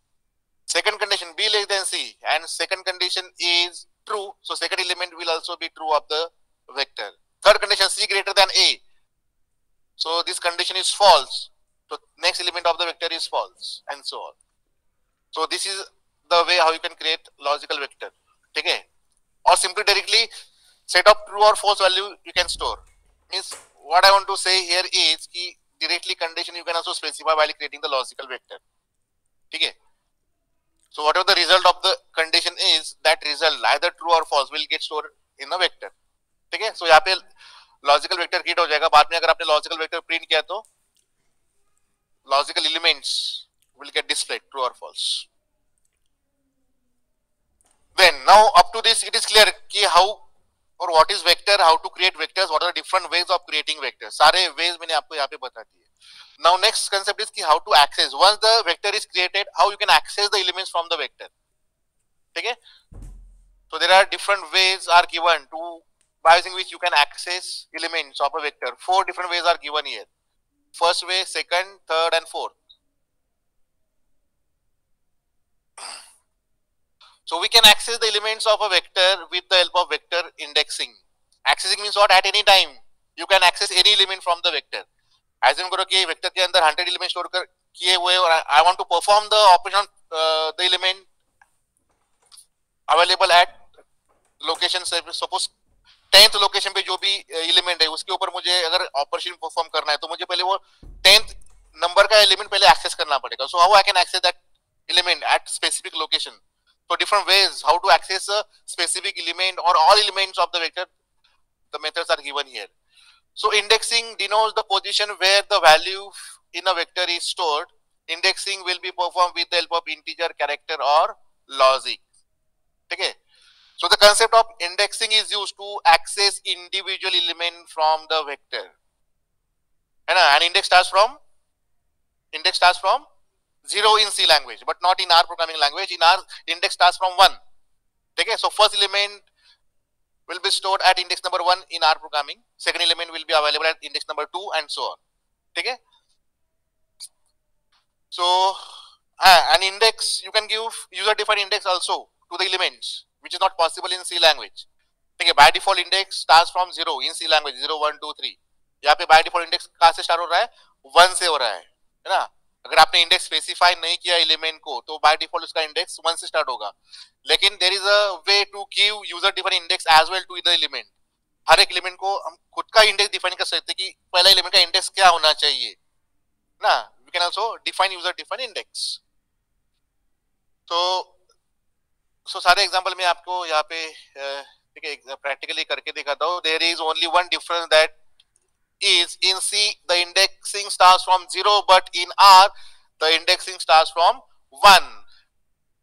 Second condition b less than c, and second condition is true, so second element will also be true of the vector. Third condition c greater than a, so this condition is false, so next element of the vector is false, and so on. So this is the way how you can create logical vector. ठीक है, or simply directly set of true or false value you can store. Means what I want to say here is कि directly condition you can also specify while creating the logical vector. ठीक है, so whatever the result of the condition is, that result either true or false will get stored in a vector. ठीक है, so यहाँ पे logical vector create हो जाएगा. बाद में अगर आपने लॉजिकल वेक्टर प्रिंट किया तो logical elements will get displayed true और false. Then now up to this it is clear कि how or what is vector, how to create vectors, what are the different ways of creating vectors. सारे ways मैंने आपको यहाँ पे बता दिए. Now next concept is कि how to access. Once the vector is created, how you can access the elements from the vector. ठीक है, so there are different ways are given to by using which you can access elements of a vector. 4 different ways are given here. First way, second, third and fourth. So we can access the elements of a vector with the help of vector indexing. Accessing means what? At any time you can access any element from the vector. Assume करो कि vector के अंदर 100 element store कर किए हुए और I want to perform the operation the element available at location. Suppose 10th location पे जो भी एलिमेंट है उसके ऊपर मुझे अगर ऑपरेशन परफॉर्म करना है तो मुझे पहले वो 10th नंबर का एलिमेंट पहले एक्सेस करना पड़ेगा. So how I can access that element at specific location. So different ways how to access a specific element or all elements of the vector, the methods are given here. So indexing denotes the position where the value in a vector is stored. Indexing will be performed with the help of integer, character or logic. Okay, so the concept of indexing is used to access individual element from the vector. And index starts from 0 in C language, but not in R programming language. In R, index starts from 1. Okay, so first element will be stored at index number 1 in R programming. Second element will be available at index number 2 and so on. Okay, so an index, you can give user defined index also to the elements, which is not possible in C language. Okay, by default index starts from 0 in C language, 0 1 2 3. यहाँ पे by default index कहाँ से start हो रहा है, 1 से हो रहा है ना. अगर आपने इंडेक्स स्पेसिफाई नहीं किया एलिमेंट को तो बाय डिफॉल्ट उसका इंडेक्स 1 से स्टार्ट होगा. लेकिन there is a way to give user defined index as well to the element. हर एक एलिमेंट को हम खुद का इंडेक्स डिफाइन कर सकते हैं कि पहला एलिमेंट का इंडेक्स क्या होना चाहिए ना. We can also define user defined index. तो सारे एग्जांपल में आपको यहाँ पे ठीक है प्रैक्टिकली करके दिखाता हूँ. There is only one difference that is in C the indexing starts from 0, but in R the indexing starts from 1.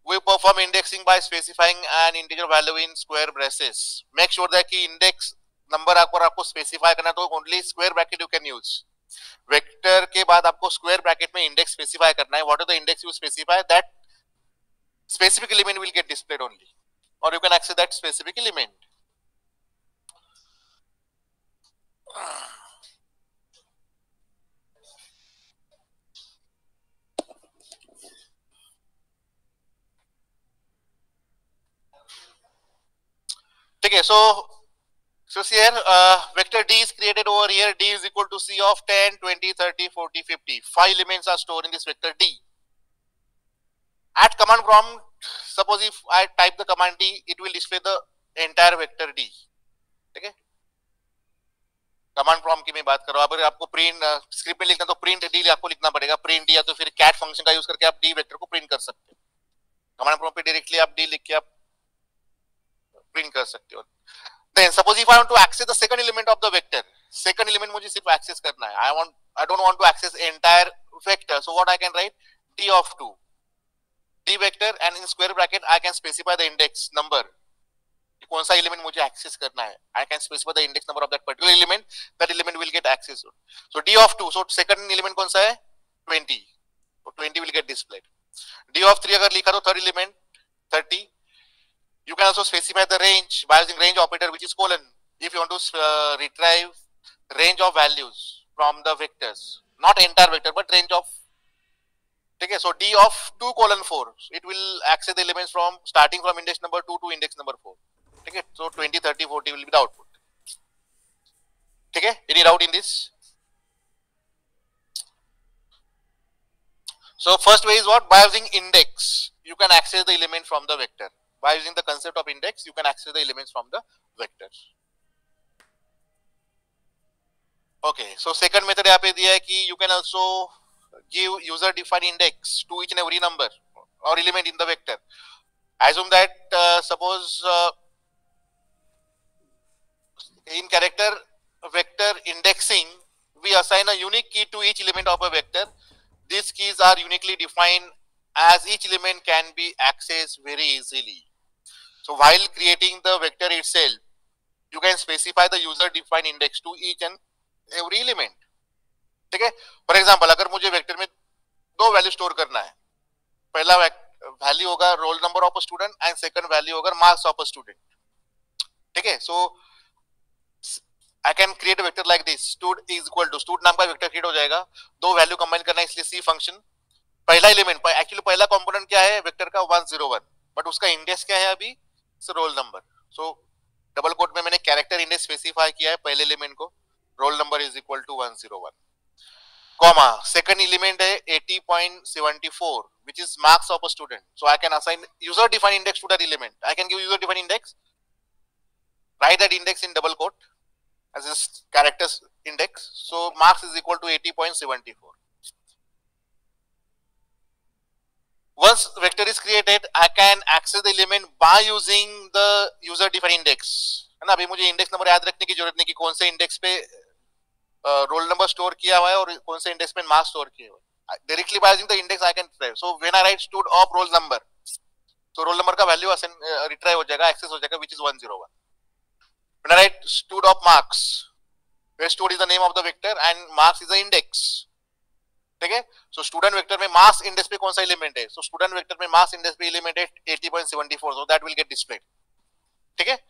We perform indexing by specifying an integer value in square braces. Make sure that कि index number आपको specify करना तो only square bracket you can use. Vector के बाद आपको square bracket में index specify करना है. What is the index you specify? That specific element will get displayed only, or you can access that specific element. Okay, so here vector D is created over here. D is equal to C of 10, 20, 30, 40, 50. 5 elements are stored in this vector D. At command prompt, suppose if I type the command D, it will display the entire vector D. Okay, command prompt की मैं बात कर रहा हूँ. अगर आपको print script में लिखना तो प्रिंट डी आपको लिखना पड़ेगा. प्रिंट डी या तो फिर कैट फंक्शन का यूज करके आप डी वेक्टर को प्रिंट कर सकते हो. कमांड प्रॉम्प्ट पे डायरेक्टली आप डी लिख के आप प्रिंट कर सकते हो. Then suppose if I want to access the second element of the vector, second element मुझे सिर्फ access करना है. I don't want to access entire vector. So what I can write? D of 2. D vector and in square bracket I can specify the index number. कौन सा element मुझे access करना है. I can specify the index number of that particular element. That element will get accessed. So D of 2. So second element कौन सा है? 20. So 20 will get displayed. D of 3 अगर लिखा तो third element 30. You can also specify the range by using range operator, which is colon. If you want to retrieve range of values from the vectors, not entire vector but range of. Okay, so D of 2 colon 4, it will access the elements from starting from index number 2 to index number 4. Okay, so 20, 30, 40 will be the output. Okay, any doubt in this? So first way is what? By using index, you can access the element from the vector. By using the concept of index, you can access the elements from the vector. Okay, so second method यहाँ पे दिया है कि you can also give user defined index to each and every number or element in the vector. Assume that suppose in character vector indexing, we assign a unique key to each element of a vector. These keys are uniquely defined as each element can be accessed very easily. So while creating the vector itself, you can specify the user defined index to each and every element. ठीक है. For example अगर मुझे vector में दो value store करना है, पहला value होगा roll number of a student and second value होगा मार्क्स ऑफ अ स्टूडेंट. ठीक है. So I can create a vector like this. Stud is equal to stud नाम का वेक्टर क्रिएट हो जाएगा. दो वैल्यू कंबाइन करना है इसलिए सी फंक्शन. पहला एलिमेंट एक्चुअली पहला कंपोनेंट क्या है वेक्टर का 101, बट उसका इंडेक्स क्या है अभी roll number. So double quote में मैंने कैरेक्टर इंडेक्स स्पेसिफाई किया है पहले एलिमेंट को. Roll number is equal to 101 comma second element है 80.74 which is marks of a student. So I can assign user defined index to that element. I can give user defined index, write that index in double quote as this characters index. So marks is equal to 80.74. Once vector is created, I can access the element by using the user defined index. है ना. अभी मुझे index number याद रखने की जरूरत नहीं कि कौन से इंडेक्स पे रोल नंबर स्टोर किया हुआ है और कौन से इंडेक्स में मार्क्स स्टोर किए हुए हैं. Directly by using the index I can retrieve. So when I write stud of roll number, तो रोल नंबर का वैल्यू रिट्राइव हो जाएगा, एक्सेस हो जाएगा, which is 101. When I write stud of marks, where stud is the name of the vector and marks is the index. ठीक है. So student vector में marks index पे कौन सा एलिमेंट है. सो स्टूडेंट वेक्टर में मार्क्स इंडेक्स पे element है 80.74. So that will get displayed. ठीक है.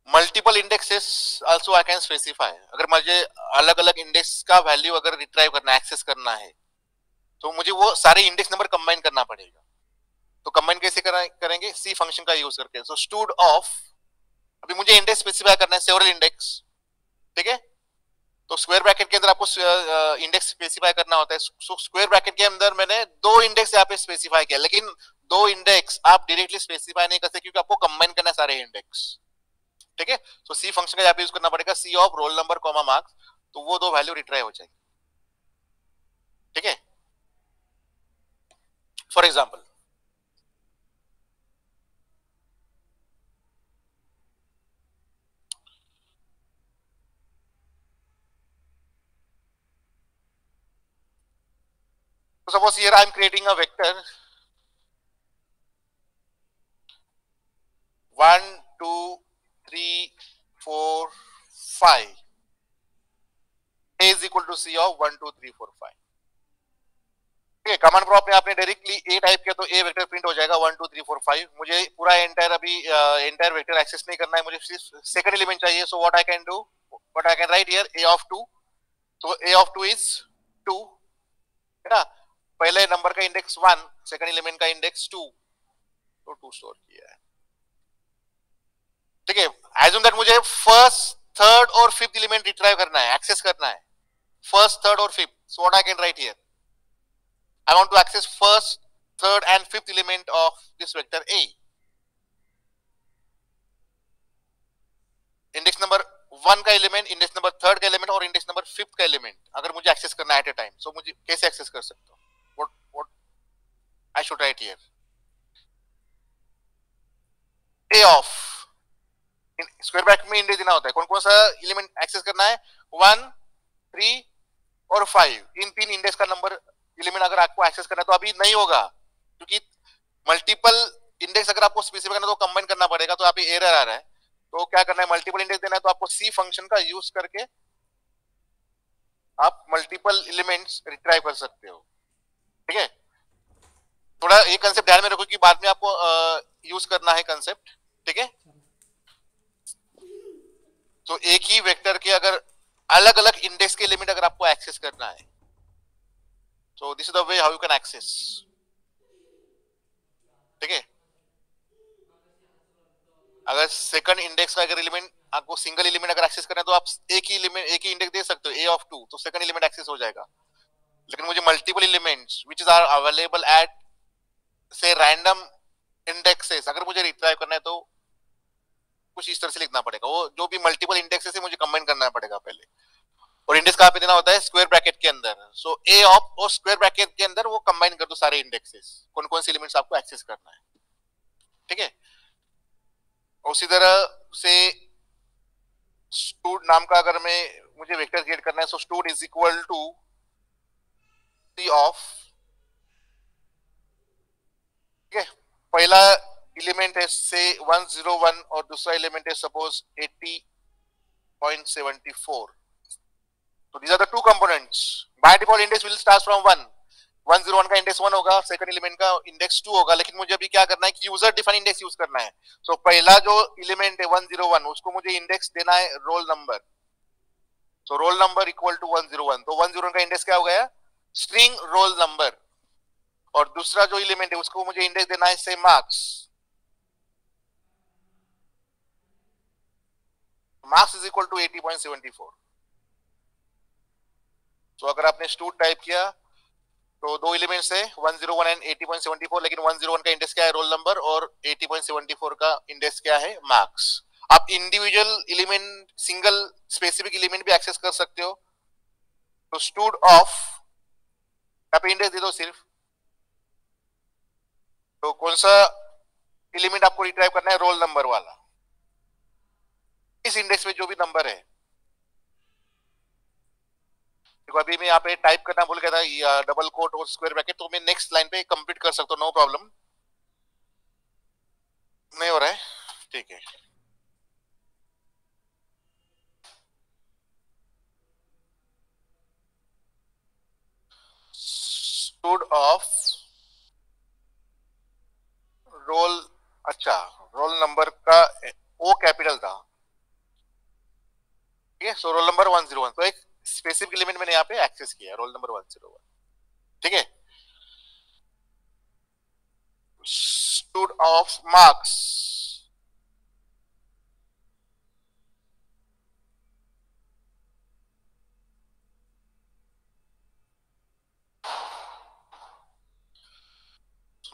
Multiple indexes also I can specify. अगर मुझे अलग अलग इंडेक्स का वैल्यू अगर रिट्राइव करना है, एक्सेस करना है, तो मुझे वो सारे इंडेक्स नंबर कंबाइन करना पड़ेगा. तो कंबाइन कैसे करेंगे? सी फंक्शन का यूज करके. सो स्टूड ऑफ, अभी मुझे इंडेक्स स्पेसिफाई करना है सेवरल इंडेक्स. ठीक है. तो स्क्वायर ब्रैकेट के अंदर आपको इंडेक्स स्पेसिफाई करना होता है. सो स्क्वायर ब्रैकेट के अंदर मैंने दो इंडेक्स यहाँ पे स्पेसिफाई किया, लेकिन दो इंडेक्स आप डायरेक्टली स्पेसिफाई नहीं कर सकते क्योंकि आपको कंबाइन करना है सारे इंडेक्स. ठीक है. सो सी फंक्शन का यहाँ पे यूज करना पड़ेगा, c of roll number comma marks. तो वो दो वैल्यू रिट्राइव हो जाएगी. ठीक है. For example suppose here I am creating a vector 1 2 3 4 5. A is equal to C of 1 2 3 4 5. ठीक है. कमांड प्रॉम्प्ट में आपने डायरेक्टली A टाइप किया तो A वेक्टर प्रिंट हो जाएगा 1 2 3 4 5. मुझे पूरा एंटायर अभी एंटायर वेक्टर एक्सेस नहीं करना है, मुझे सिर्फ सेकंड एलिमेंट चाहिए. So what I can do, what I can write here A of 2. So A of 2 is 2, है ना. पहले नंबर का इंडेक्स 1, सेकंड एलिमेंट का इंडेक्स 2, तो 2 स्टोर किया है. ठीक है. एज्यूम दैट मुझे फर्स्ट थर्ड और फिफ्थ एलिमेंट रिट्राइव करना है, एक्सेस करना है. फर्स्ट थर्ड और fifth. So what I can write here, I want to access first, third and fifth element of this vector A. Index number 1 का element, index number 3 का element और index number 5 का element अगर मुझे access करना है eight ए time, सो मुझे कैसे एक्सेस कर सकता हूं? what I should write here, A of, square bracket में इंडेक्स देना होता है, कौन कौन सा एलिमेंट एक्सेस करना है, 1 3 और 5, इन 3 इंडेक्स का नंबर एलिमेंट अगर आपको एक्सेस करना है तो अभी नहीं होगा, क्योंकि मल्टीपल इंडेक्स अगर आपको स्पेसिफाई करना है तो कंबाइन करना पड़ेगा, तो यहाँ पे एरर आ रहा है। तो क्या करना है, मल्टीपल इंडेक्स देना है तो आपको सी फंक्शन का यूज करके आप मल्टीपल एलिमेंट्स रिट्राइव कर सकते हो। ठीक है, थोड़ा ये कंसेप्ट ध्यान में रखो कि बाद में आपको यूज करना है कंसेप्ट। ठीक है, तो एक ही वेक्टर के अगर अलग अलग इंडेक्स के एलिमेंट अगर आपको एक्सेस करना है, तो this is the way how you can access. ठीक है, अगर सेकंड इंडेक्स का अगर एलिमेंट आपको सिंगल एलिमेंट अगर एक्सेस करना है तो आप एक ही एलिमेंट एक ही इंडेक्स दे सकते हो, a of 2, तो सेकंड एलिमेंट एक्सेस हो जाएगा। लेकिन मुझे multiple elements which is are available at से रैंडम इंडेक्सेस अगर मुझे रिट्राइव करना है तो कुछ इस तरह से लिखना पड़ेगा, वो जो भी मल्टीपल इंडेक्सेस है मुझे कंबाइन करना पड़ेगा पहले। और इंडेक्स कहाँ पे देना होता है, स्क्वायर ब्रैकेट के अंदर। सो ए ऑफ और स्क्वायर ब्रैकेट के अंदर वो कंबाइन कर दो सारे इंडेक्सेस, कौन कौन से एलिमेंट्स आपको एक्सेस करना है। ठीक है, उसी तरह से स्टूड नाम का अगर मैं मुझे वेक्टर क्रिएट करना है, so stud is equal to c of, ठीक है, पहला एलिमेंट है से 101 और दूसरा एलिमेंट है suppose 80.74, so these are the two components. By default index will start from 1, 101 का इंडेक्स 1 होगा, सेकंड एलिमेंट का इंडेक्स 2 होगा, लेकिन मुझे अभी क्या करना है कि यूजर डिफाइन इंडेक्स यूज करना है। सो पहला जो एलिमेंट है 101 उसको मुझे इंडेक्स देना है roll number, so roll number equal to 101, तो 101 का इंडेक्स क्या हो गया, स्ट्रिंग रोल नंबर। और दूसरा जो एलिमेंट है उसको मुझे इंडेक्स देना है से marks, marks is equal to 80.74। तो अगर आपने स्टूड टाइप किया तो दो एलिमेंट्स है 101 एंड 80.74, लेकिन 101 का इंडेक्स क्या है, रोल नंबर, और 80.74 का इंडेक्स क्या है, मार्क्स। आप individual element single specific element भी एक्सेस कर सकते हो। तो स्टूड ऑफ यहाँ पे इंडेक्स दे दो सिर्फ, तो कौन सा एलिमेंट आपको रिट्राइव करना है, रोल नंबर वाला, इस इंडेक्स में जो भी नंबर है। देखो अभी मैं यहाँ पे टाइप करना भूल गया था डबल कोट और स्क्वायर ब्रैकेट, तो मैं नेक्स्ट लाइन पे कंप्लीट कर सकता हूँ, नो प्रॉब्लम। नहीं हो रहा है, ठीक है। स्टूड ऑफ रोल, अच्छा रोल नंबर का ओ कैपिटल था, ठीक है। सो रोल नंबर 101, तो एक स्पेसिफिक एलिमेंट मैंने यहाँ पे एक्सेस किया, रोल नंबर 101, ठीक है। स्टूड ऑफ मार्क्स,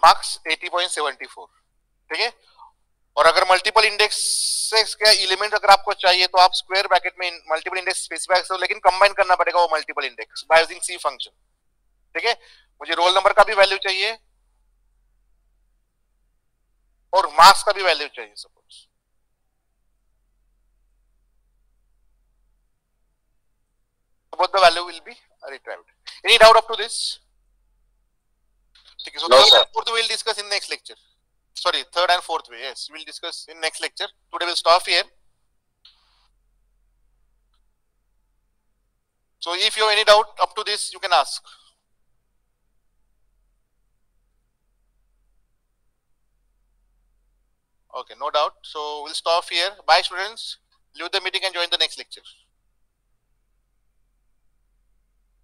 मार्क्स 80.74, ठीक है। और अगर मल्टीपल इंडेक्स का एलिमेंट अगर आपको चाहिए तो आप स्क्वायर ब्रैकेट में मल्टीपल इंडेक्स स्पेसिफाई करो, लेकिन कंबाइन करना पड़ेगा वो multiple index by using C function, ठीक है। मुझे रोल नंबर का भी वैल्यू चाहिए और मार्क्स का भी वैल्यू चाहिए suppose, both the value will be retrieved. Any doubt up to this? Okay, so No, third sir. and fourth we will discuss in next lecture. Sorry, third and fourth way, yes, we will discuss in next lecture. Today we'll stop here. So if you have any doubt up to this, you can ask. Okay, no doubt. So we'll stop here. Bye students. Leave the meeting and join the next lecture.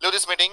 Leave this meeting.